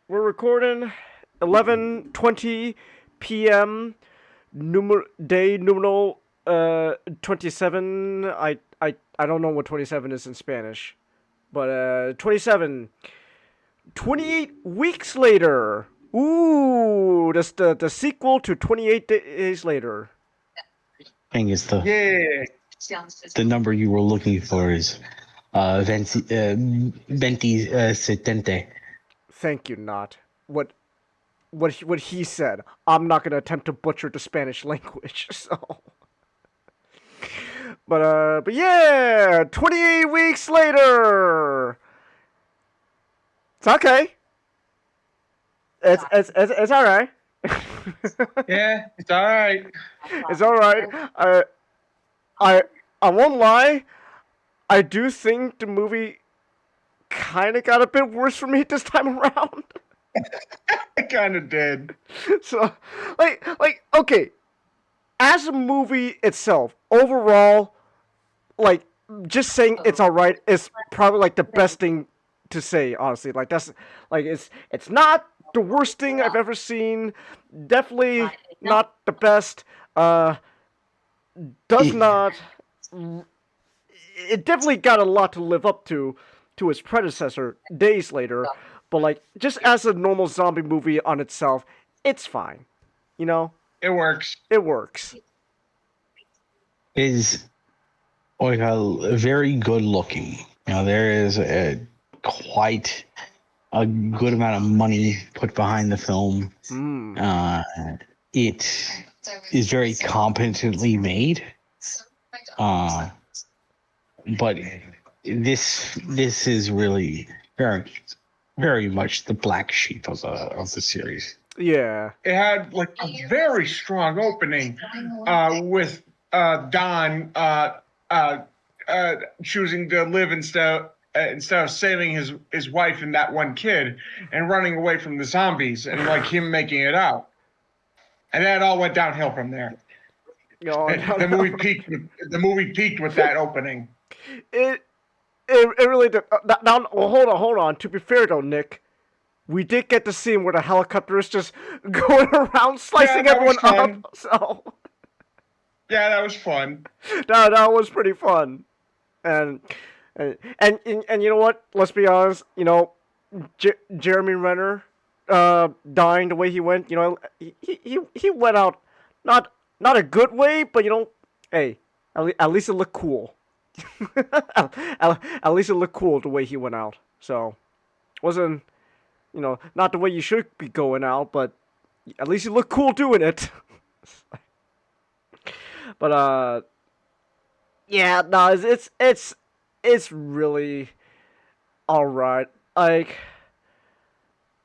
We're recording 11:20 p.m. Day numeral 27. I don't know what 27 is in Spanish, but 27. 28 weeks later. Ooh, that's the sequel to 28 days later. Thing is Yeah. the number you were looking for is 27. Thank you, not what he said. I'm not gonna attempt to butcher the Spanish language, so. But yeah, 28 weeks later. It's okay. It's all right. Yeah, it's all right. It's all right. I I won't lie. I do think the movie kind of got a bit worse for me this time around. I kind of did. So, okay, as a movie itself, overall, like, just saying it's all right is probably like the best thing to say. Honestly, like that's like it's not the worst thing I've ever seen. Definitely not the best. Does not. It definitely got a lot to live up to its predecessor days later, but like just as a normal zombie movie on itself, it's fine. You know, It works. it works. Is like a very good looking. There is quite a good amount of money put behind the film. It is very competently made. But this is really very much the black sheep of the series. Yeah. It had like a very strong opening with Don choosing to live instead of saving his wife and that one kid and running away from the zombies and like him making it out. And then it all went downhill from there. Oh, The movie peaked with that opening. It really did. Now, well, hold on. To be fair though, Nick, we did get the scene where the helicopter is just going around slicing that everyone was fun. up. So Yeah, that was fun. that was pretty fun. And and you know what? Let's be honest. You know, Jeremy Renner, dying the way he went. You know, he went out not a good way, but you know, hey, at least it looked cool. At least it looked cool the way he went out. So, wasn't, you know, not the way you should be going out, but at least you look cool doing it. But yeah, no, it's really all right. Like,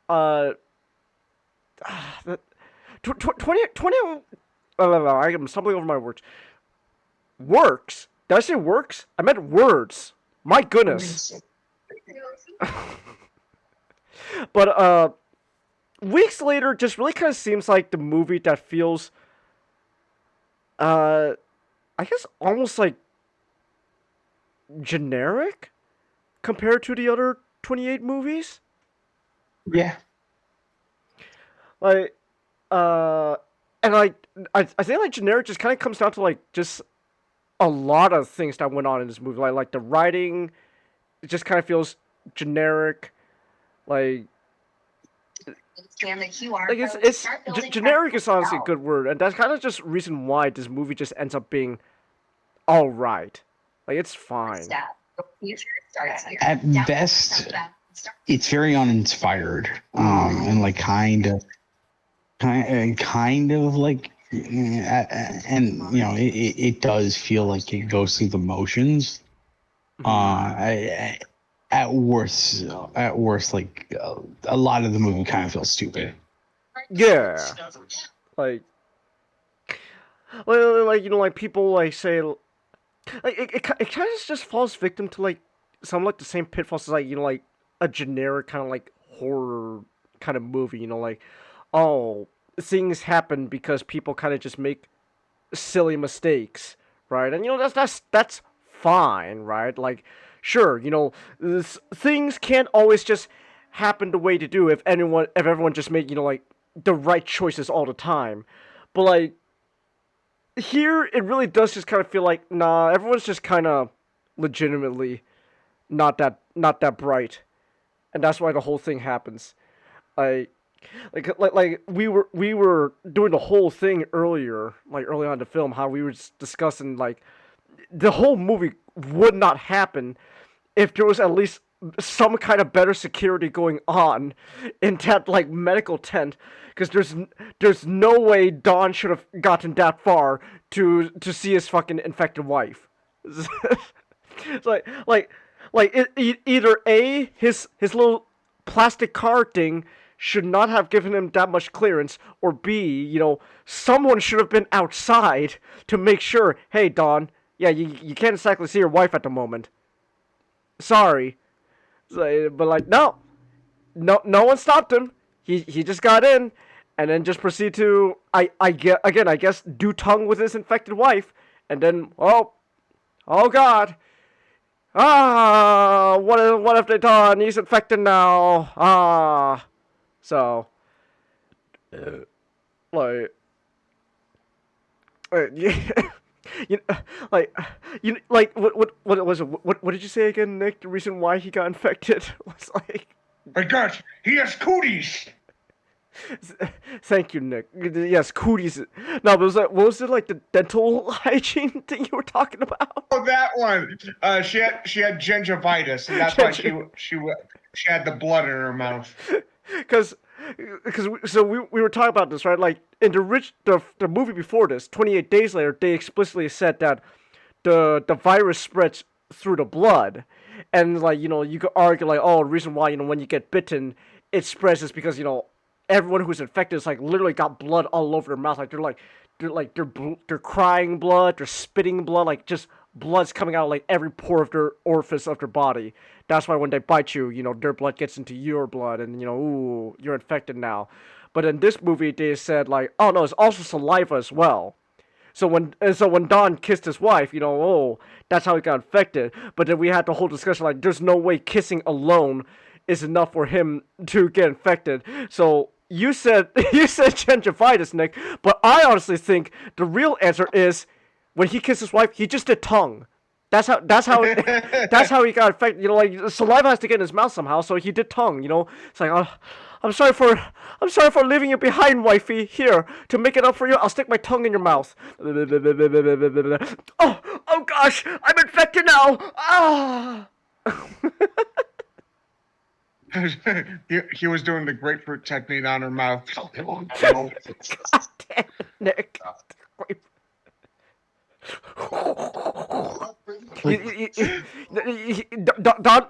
uh, the 20. I'm stumbling over my words. Works. Did I say works? I meant words. My goodness. But weeks later just really kind of seems like the movie that feels I guess almost like generic compared to the other 28 movies. Yeah. Like and like I think like generic just kind of comes down to like just a lot of things that went on in this movie. Like the writing, it just kind of feels generic. Like generic is honestly a good word, and that's kind of just reason why this movie just ends up being all right. Like it's fine. At best, it's very uninspired. And like kind of like, and you know, it does feel like it goes through the motions. At worst, like a lot of the movie kind of feels stupid. Yeah, like you know, like people like say, like it kind of just falls victim to like some like the same pitfalls as like, you know, like a generic kind of like horror kind of movie. You know, like, oh, things happen because people kind of just make silly mistakes, right? And you know that's fine, right? Like, sure, you know, things can't always just happen the way to do if everyone just made like the right choices all the time. But like here, it really does just kind of feel like nah, everyone's just kind of legitimately not that bright, and that's why the whole thing happens. I like we were doing the whole thing earlier, like early on in the film, how we were just discussing like the whole movie would not happen if there was at least some kind of better security going on in that like medical tent, because there's no way Don should have gotten that far to see his fucking infected wife. It's either A, his little plastic car thing should not have given him that much clearance, or B, someone should have been outside to make sure, hey Don, yeah, you can't exactly see your wife at the moment. Sorry. But like no one stopped him. He just got in and then just proceed to I guess do tongue with his infected wife, and then oh god. What have they done? He's infected now. So like yeah, you like what was it? What did you say again, Nick? The reason why he got infected was like. My gosh, he has cooties. Thank you, Nick. Yes, cooties. No, but what was it like the dental hygiene thing you were talking about? Oh, that one. She had gingivitis, and that's why she had the blood in her mouth. Because so we were talking about this, right? Like in the movie before this, 28 Days Later, they explicitly said that the virus spreads through the blood, and like you could argue like, oh, the reason why when you get bitten it spreads is because everyone who's infected is like literally got blood all over their mouth, like they're crying blood, they're spitting blood, like just blood's coming out of like every pore of their orifice of their body. That's why when they bite you, their blood gets into your blood, and ooh, you're infected now. But in this movie, they said like, oh no, it's also saliva as well. So when Don kissed his wife, oh, that's how he got infected. But then we had the whole discussion like, there's no way kissing alone is enough for him to get infected. So you said gingivitis, Nick, but I honestly think the real answer is when he kissed his wife, he just did tongue. That's how he got infected. Like saliva has to get in his mouth somehow, so he did tongue. It's like, oh, I'm sorry for leaving you behind, wifey. Here, to make it up for you, I'll stick my tongue in your mouth. Oh gosh, I'm infected now. Ah. He was doing the grapefruit technique on her mouth. God damn it, Nick.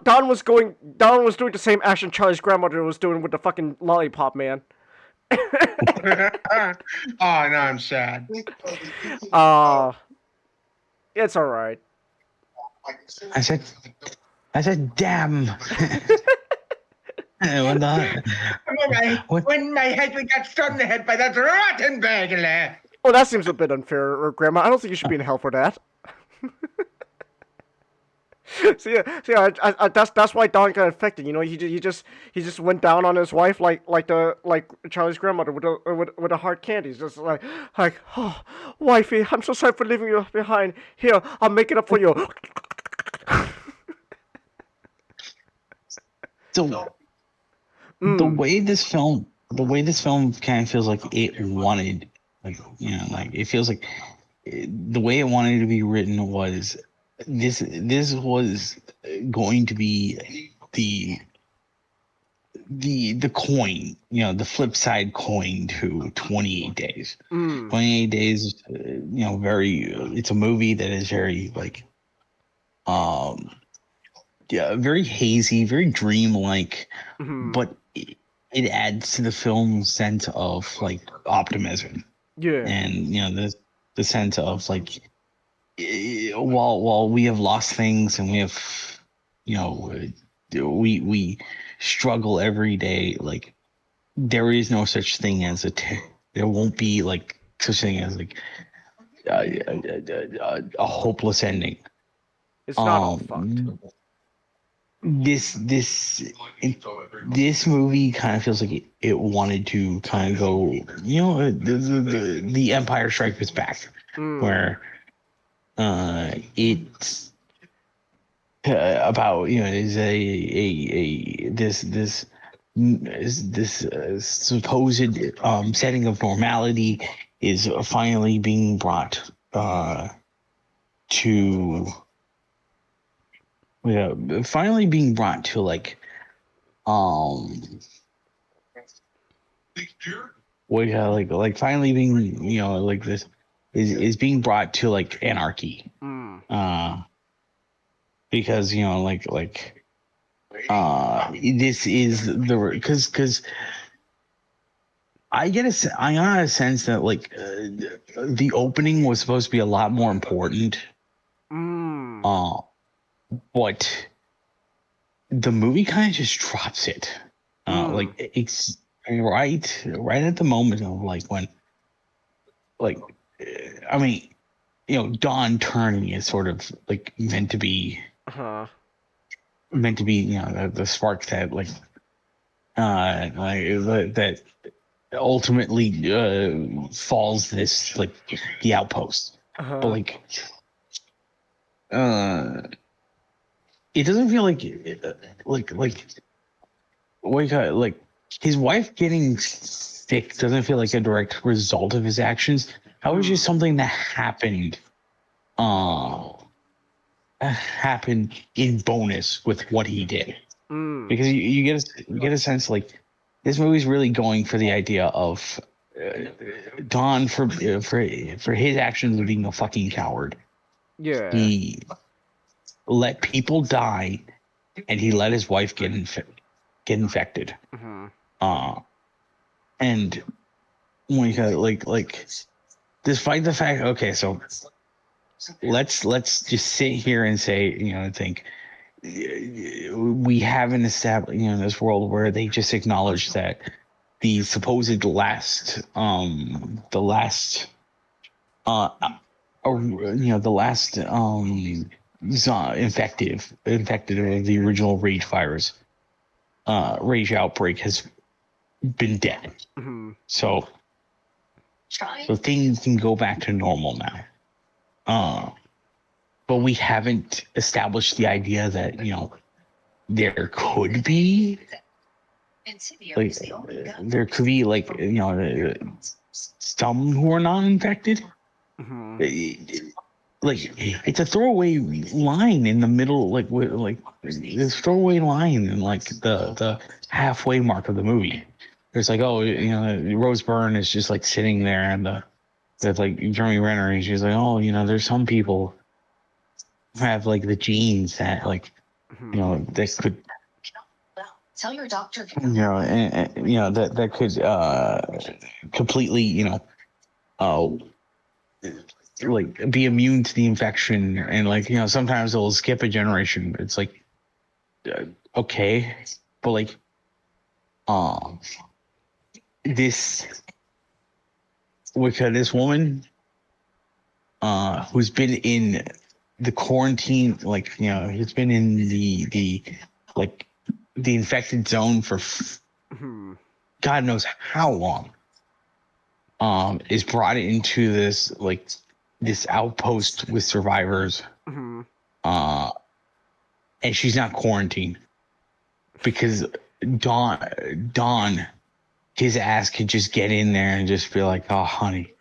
Don was doing the same action Charlie's grandmother was doing with the fucking lollipop man. Oh, now I'm sad. It's all right. I said, damn. What When my husband got struck in the head by that rotten bagel. Well, that seems a bit unfair, Grandma. I don't think you should be in hell for that. So yeah, that's why Don got infected. He just went down on his wife like Charlie's grandmother with a hard candy. He's just like oh, wifey, I'm so sorry for leaving you behind. Here, I'll make it up for you. So the way this film kind of feels like it wanted, like it feels like the way it wanted to be written was this was going to be the coin, the flip side coin to 28 days. 28 days, it's a movie that is very like very hazy, very dreamlike, but it adds to the film's sense of like optimism. Yeah. And the sense of like, while we have lost things and we have we struggle every day, like there is no such thing as there won't be like such thing as like a hopeless ending. It's not all fucked. this this movie kind of feels like it wanted to kind of go, the Empire Strikes Back, where it's about, is a this supposed setting of normality is finally being brought to finally being brought to like finally being, like this is being brought to like anarchy, because this is the, because I got a sense that the opening was supposed to be a lot more important, but the movie kind of just drops it, it's right at the moment of when I mean, Dawn turning is sort of meant to be the spark that that ultimately falls this the outpost, but it doesn't feel like his wife getting sick doesn't feel like a direct result of his actions. How was just something that happened in bonus with what he did, because you get a sense this movie's really going for the idea of Don for his actions of being a fucking coward. Yeah. He let people die, and he let his wife get infected. And when you despite the fact, okay, so let's just sit here and say, think we haven't established, this world where they just acknowledge that the supposed last infected of the original rage outbreak has been dead. So things can go back to normal now. But we haven't established the idea that there could be some who are non-infected. It's a throwaway line in the middle, this throwaway line in the halfway mark of the movie. It's Rose Byrne is just sitting there, and that's Jeremy Renner, and she's there's some people who have the genes that that could tell your doctor, that could completely be immune to the infection, and sometimes they'll skip a generation. It's okay, but this this woman who's been in the quarantine, he's been in the infected zone for God knows how long, is brought into this this outpost with survivors, and she's not quarantined because Dawn, his ass could just get in there and just be oh, honey,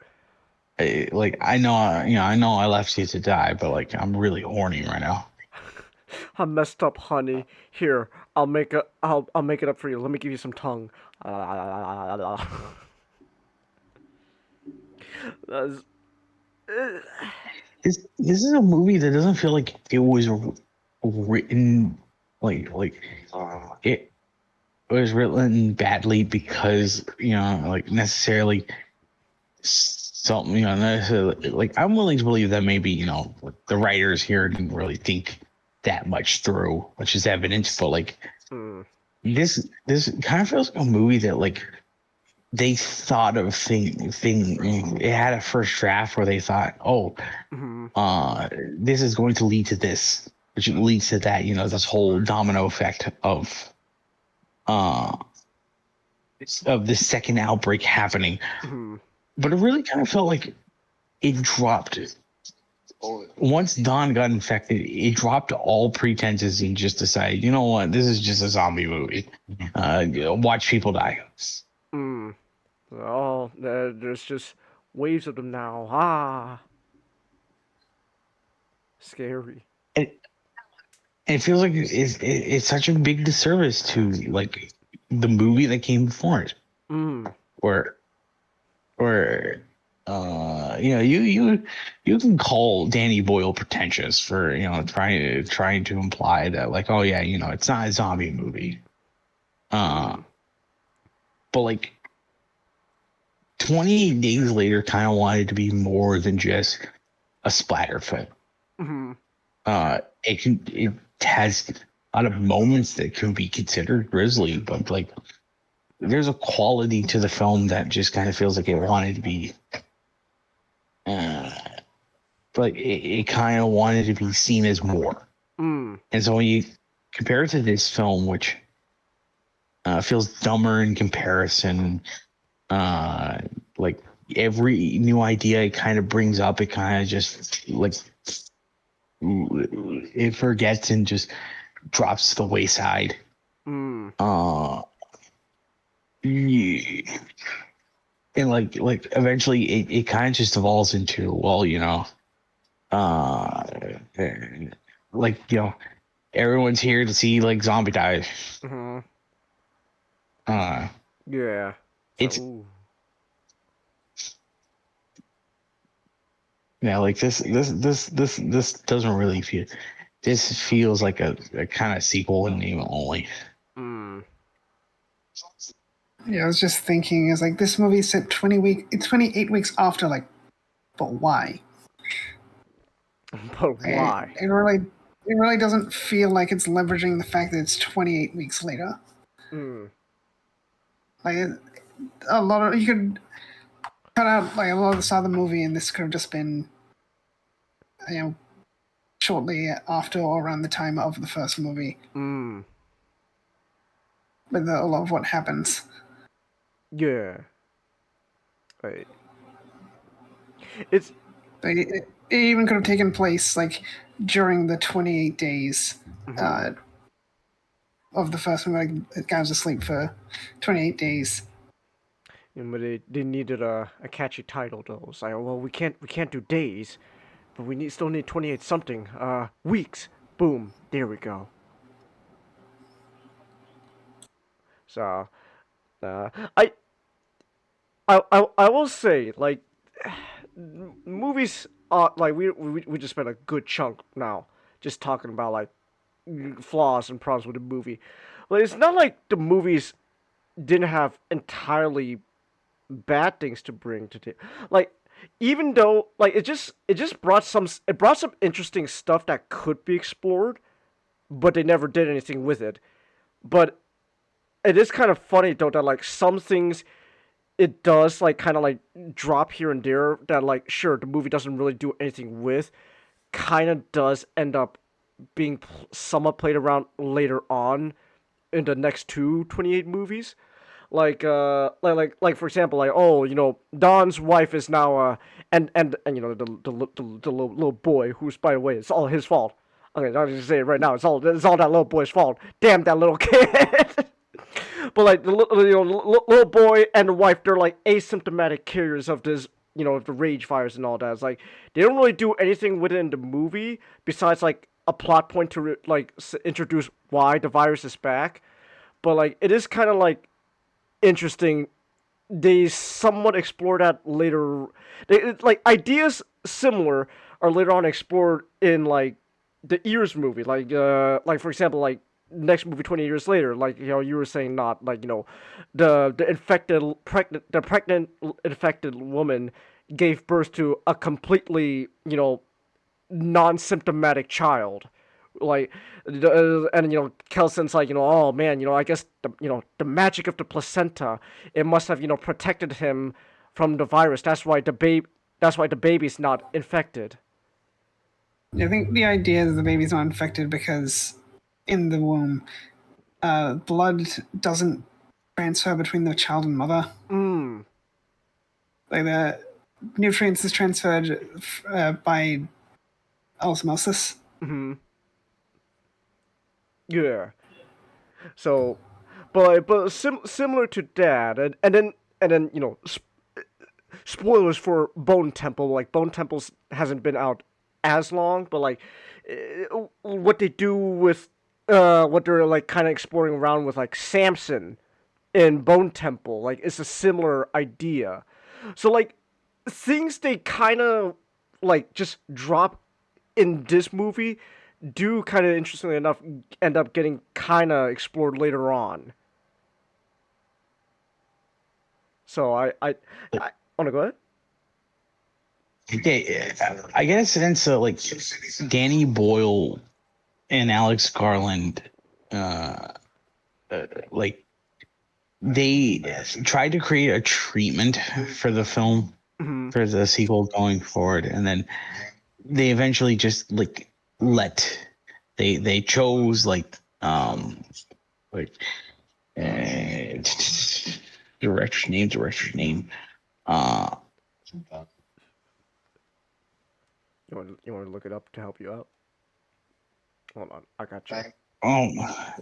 I know I left you to die, but I'm really horny right now. I messed up, honey. Here, I'll make it up for you. Let me give you some tongue. This is a movie that doesn't feel like it was written it was written badly because necessarily something, necessarily, I'm willing to believe that maybe the writers here didn't really think that much through, which is evident, but this kind of feels like a movie that they thought of it had a first draft where they thought, this is going to lead to this, which leads to that, this whole domino effect uh of the second outbreak happening. Mm-hmm. But it really kind of felt like it dropped. Once Don got infected, it dropped all pretenses and just decided, you know what, this is just a zombie movie. Watch people die. Mm. Oh, there's just waves of them now. Ah, scary. And it feels like it's such a big disservice to like the movie that came before it, Mm. where you can call Danny Boyle pretentious for trying to imply that like, oh yeah, it's not a zombie movie. But like 28 Days Later kind of wanted to be more than just a splatter film. Mm-hmm. It has a lot of moments that can be considered grisly, but like there's a quality to the film that just kind of feels like it wanted to be but it kind of wanted to be seen as more. Mm. And so when you compare it to this film, which feels dumber in comparison, like every new idea it kind of brings up, it kind of just like it forgets and just drops to the wayside. Mm. Yeah. And like eventually it kind of just evolves into, well, like everyone's here to see like zombie die. Mm-hmm. uh Yeah. it's Ooh. yeah, like this doesn't really feel, this feels like a kind of sequel in name only. Mm. Yeah, I was just thinking, is like this movie is set 28 weeks after, like, but why? But why? It really doesn't feel like it's leveraging the fact that it's 28 weeks later. Mm. Like a lot of you could cut out like a lot of the start of the movie, and this could have just been, shortly after or around the time of the first movie, Mm. with a lot of what happens. Yeah. Right. It's Like, it even could have taken place like during the 28 days mhm. of the first movie. Like, the guy was asleep for 28 days. But they needed a catchy title though. It's like, well, we can't do days, but we still need 28 something weeks. Boom, there we go. So uh, I I will say like movies like we just spent a good chunk now just talking about like flaws and problems with the movie. Like it's not like the movies didn't have entirely bad things to bring to like even though like it just brought some interesting stuff that could be explored, but they never did anything with it. But it is kind of funny though that like some things it does like kind of like drop here and there that like sure the movie doesn't really do anything with, kind of does end up being somewhat played around later on in the next 28 movies. Like for example, like oh Don's wife is now and the little boy, who's by the way it's all his fault. Okay, I'll just say it right now. It's all that little boy's fault. Damn that little kid. But like little boy and the wife, they're like asymptomatic carriers of this, the rage virus and all that. It's like they don't really do anything within the movie besides like a plot point to introduce why the virus is back. But like it is kind of like interesting. They somewhat explore that later. Like ideas similar are later on explored in like the Ears movie. Like for example, like next movie 20 years later, like you were saying, not like the pregnant infected woman gave birth to a completely non-symptomatic child, like and Kelson's like oh man, I guess the magic of the placenta, it must have protected him from the virus. That's why the baby's not infected. I think the idea that the baby's not infected because in the womb, blood doesn't transfer between the child and mother. Mm. Like the nutrients is transferred by osmosis. Hmm. Yeah. So, but similar to that, and then spoilers for Bone Temple. Like Bone Temple's hasn't been out as long, but like what they do with what they're like kind of exploring around with like Samson in Bone Temple, like it's a similar idea. So like things they kind of like just drop in this movie do kind of interestingly enough end up getting kind of explored later on. So I want to go ahead. Yeah, I get a sense that like Danny Boyle and Alex Garland, like they tried to create a treatment for the film Mm-hmm. for the sequel going forward, and then they eventually just like let they chose like uh, director's name. Uh, You want to look it up to help you out? Hold on, I got you.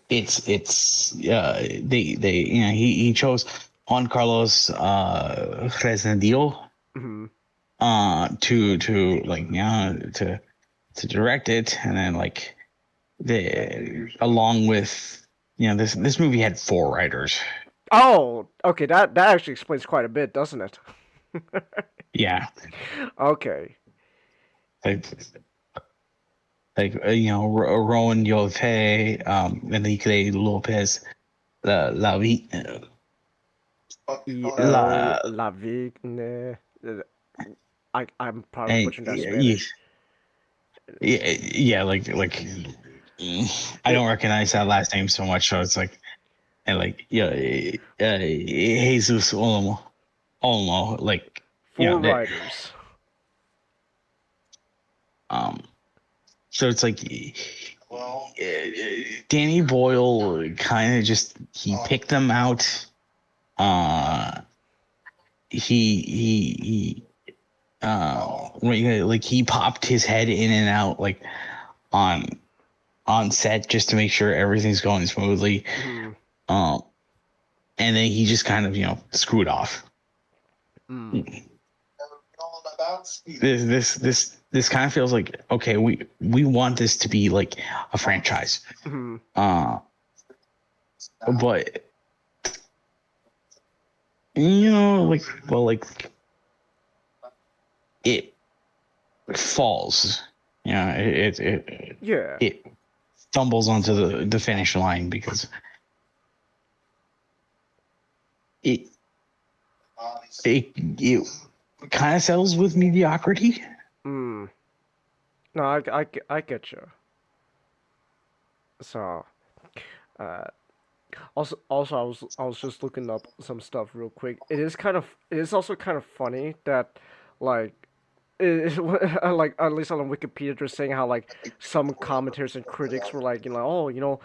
it's they he chose Juan Carlos Fresnadillo Mm-hmm. to like to direct it, and then like the along with this movie had 4 writers. Oh, okay. That actually explains quite a bit, doesn't it? Yeah, Okay. like Rowan Yove, Enrique Lopez, La Vi, La La Vigne. I'm probably and butchering that Spanish. yeah, I don't recognize that last name so much, so it's like and like Jesus Olmo, like 4 that writers. um so it's like Danny Boyle kind of just he picked them out. He like he popped his head in and out like on set just to make sure everything's going smoothly. Mm-hmm. Um, and then he just kind of screwed off. Mm. This kind of feels like, okay, we want this to be like a franchise. Mm-hmm. But it falls. Yeah. It stumbles onto the finish line because it it kind of settles with mediocrity. Mm. No, I get you. So, uh, also I was just looking up some stuff real quick. It is also kind of funny that like like at least on Wikipedia they're saying how like some commentators and critics were like oh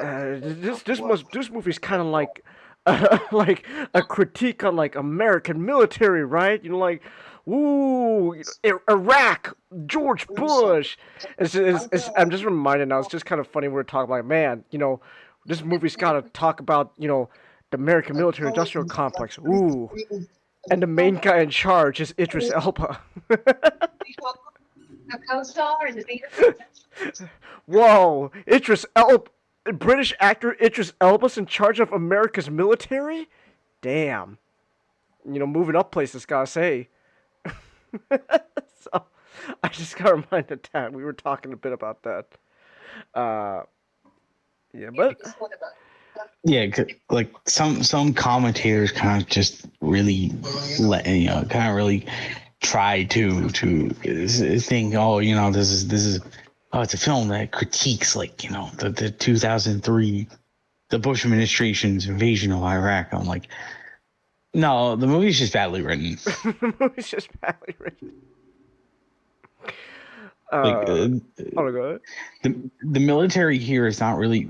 this movie's kind of like like a critique on like American military, right? Like ooh Iraq, George Bush. I'm just reminded now. It's just kind of funny we're talking like man this movie's got to talk about the American military industrial complex. Ooh, and the main guy in charge is Idris Elba. Whoa, Idris Elba, British actor Idris Elba's in charge of America's military? Damn. Moving up places, gotta say. So, I just got reminded that we were talking a bit about that. Uh, yeah, but Yeah, like some commentators kind of just really kind of really try to think, oh, this is oh, it's a film that critiques like the 2003 the Bush administration's invasion of Iraq. I'm like, no, the movie's just badly written. the movie's just badly written. Like Oh, go ahead. the military here is not really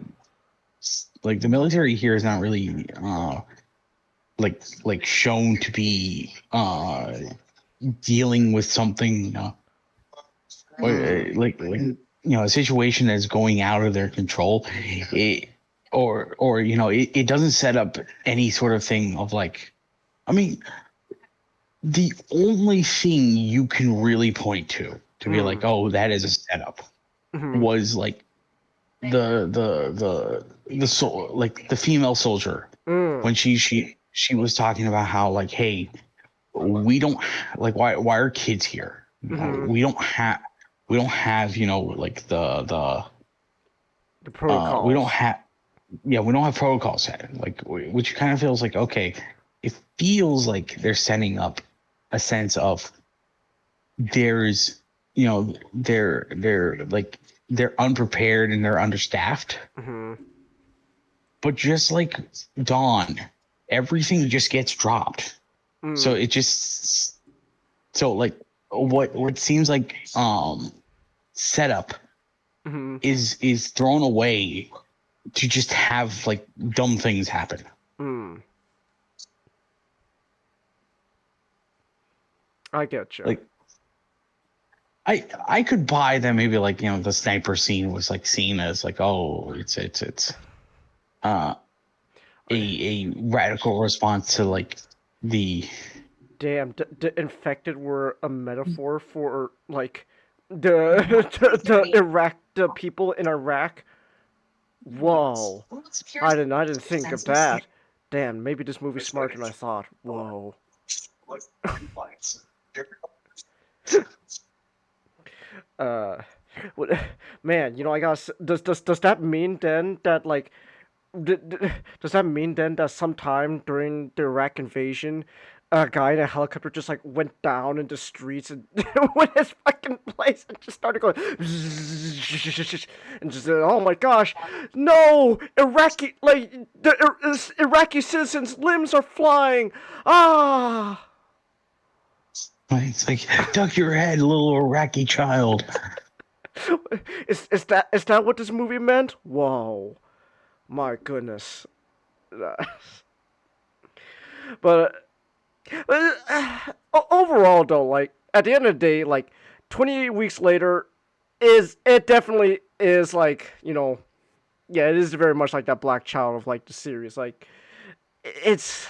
like the military here is not really like shown to be dealing with something or a situation that's going out of their control. It or it doesn't set up any sort of thing of like, I mean, the only thing you can really point to be like, oh, that is a setup, was like the female soldier when she was talking about how like, hey, we don't like, why are kids here? We don't have like the protocols. we don't have protocols set, like, which kind of feels like, okay, it feels like they're setting up a sense of there's they're like, they're unprepared and they're understaffed. But just like Dawn, everything just gets dropped. So it just like what seems like setup is thrown away to just have like dumb things happen. I get you. Like, I could buy that maybe like, the sniper scene was like seen as like, oh, it's a radical response to like the damn, the infected were a metaphor for like the people in Iraq. Whoa, I didn't think of that. Damn, maybe this movie's smarter than I thought. Whoa. What, man, I got. Does that mean then that like, does that mean then that sometime during the Iraq invasion, a guy in a helicopter just like went down in the streets and went his fucking place and just started going and just said, "Oh my gosh, no! Iraqi Iraqi citizens' limbs are flying! Ah!" It's like, duck your head, little Iraqi child. Is that what this movie meant? Whoa, my goodness. But overall, though, like at the end of the day, like 28 weeks later, it definitely is like, yeah, it is very much like that Black Child of like the series. Like it's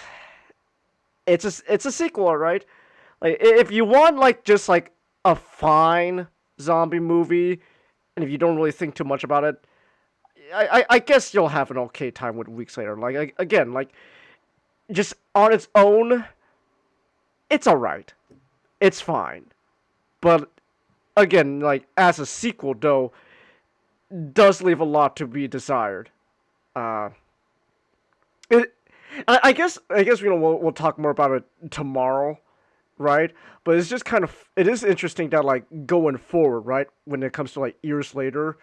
a sequel, right? Like if you want like just like a fine zombie movie, and if you don't really think too much about it, I guess you'll have an okay time with Weeks Later. Like again, like just on its own, it's alright. It's fine. But again, like as a sequel though, does leave a lot to be desired. I guess we'll talk more about it tomorrow, right? But it's just it is interesting that like going forward, right, when it comes to like years later,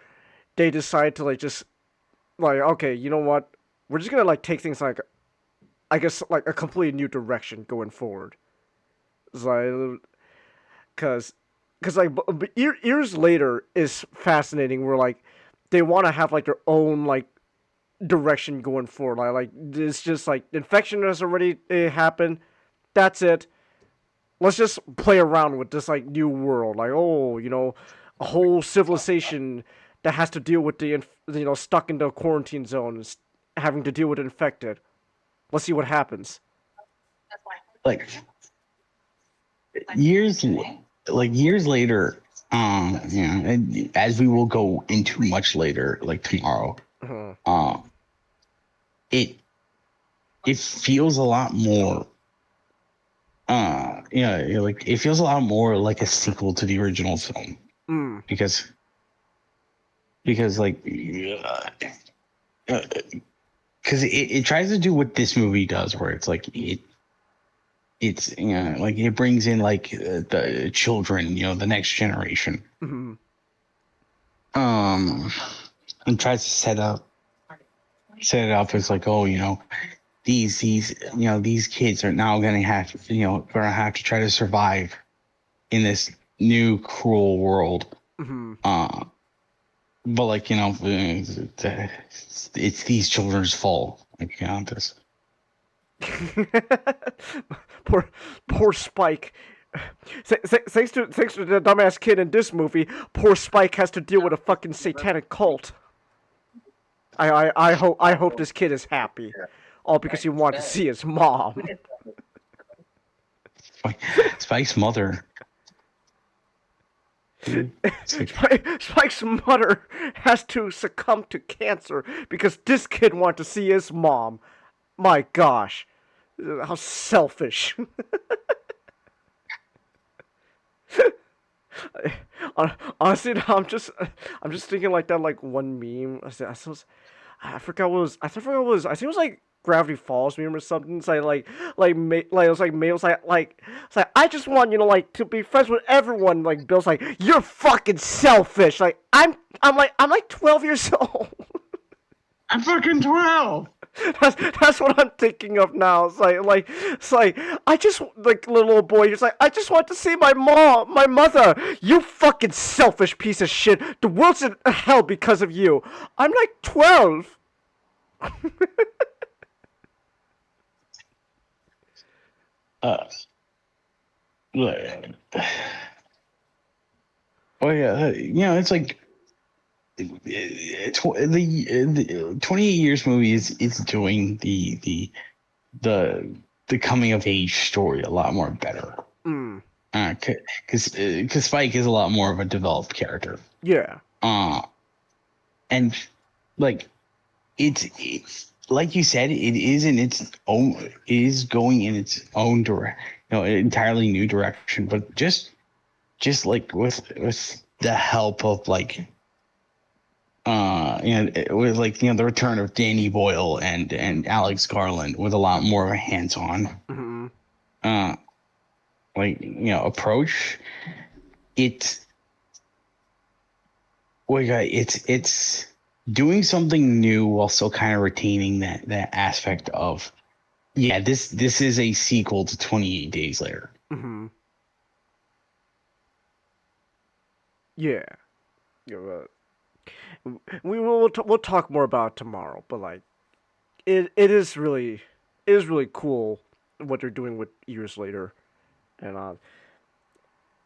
they decide to like just like, okay, you know what? We're just gonna like take things like, I guess, like a completely new direction going forward. It's like, cause like years later is fascinating. Where like they want to have like their own like direction going forward. Like it's just like infection has already happened. That's it. Let's just play around with this like new world. Like, oh, a whole civilization that has to deal with the stuck in the quarantine zone, having to deal with infected. Let's see what happens. Like years later, and as we will go into much later, like tomorrow, it feels a lot more. Like it feels a lot more like a sequel to the original film, because like, because it tries to do what this movie does, where it's like it's like it brings in like the children, the next generation, and tries to set it up as like, oh, these kids are now gonna have to try to survive in this new cruel world. Mm-hmm. But like it's these children's fault. Like this. poor, poor Spike. Thanks to the dumbass kid in this movie, poor Spike has to deal with a fucking satanic cult. I hope this kid is happy, all because he wanted to see his mom. Spike's mother. Spike's mother has to succumb to cancer because this kid wanted to see his mom. My gosh, how selfish. Honestly, I'm just thinking like that, like one meme. I forgot what it was. I forgot what it was. I think it was like Gravity Falls meme or something. It's it was like I just want like to be friends with everyone. Like Bill's like, you're fucking selfish. Like I'm like 12 years old. I'm fucking 12. That's what I'm thinking of now. It's like I just like little boy. You're like, I just want to see my mother. You fucking selfish piece of shit. The world's in hell because of you. I'm like 12. Oh yeah, it's like the 28 years movie is doing the coming of age story a lot more better. Because Spike is a lot more of a developed character. Yeah. And like it's like you said, it is going in its own direct, an entirely new direction. But just like with the help of like with like the return of Danny Boyle and Alex Garland with a lot more of a hands-on approach. It's doing something new while still kind of retaining that aspect of this is a sequel to 28 Days Later. Yeah. We'll talk more about it tomorrow, but like it is really cool what they're doing with Years Later, and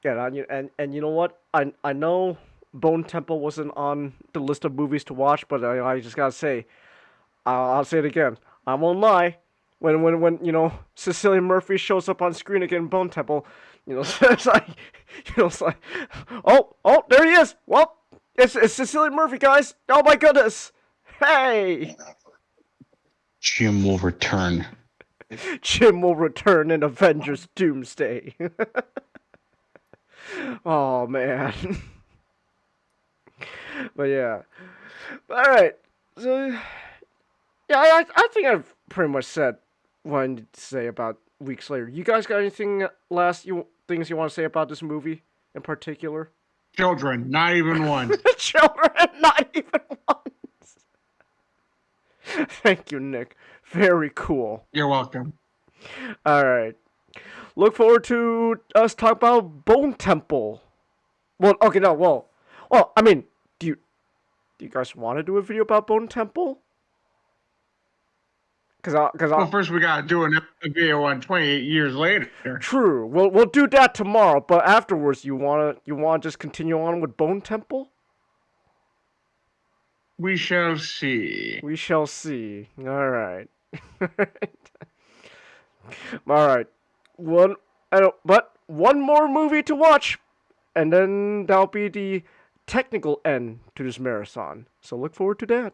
and you know what, I know Bone Temple wasn't on the list of movies to watch, but I just gotta say, I'll say it again, I won't lie, when Cecilia Murphy shows up on screen again in Bone Temple, it's like it's like oh there he is, well. It's Cecilia Murphy, guys! Oh my goodness! Hey! Jim will return. Jim will return in Avengers Doomsday. Oh man. But yeah. Alright. So, yeah, I think I've pretty much said what I need to say about Weeks Later. You guys got anything things you want to say about this movie in particular? Children, not even one. Children, not even once. Thank you, Nick. Very cool. You're welcome. All right. Look forward to us talking about Bone Temple. Well, okay, no, well, I mean, do you guys want to do a video about Bone Temple? Well, first we gotta do a video on 28 years later. True. We'll do that tomorrow, but afterwards, you wanna just continue on with Bone Temple? We shall see. We shall see. All right. All right. But one more movie to watch, and then that'll be the technical end to this marathon. So look forward to that.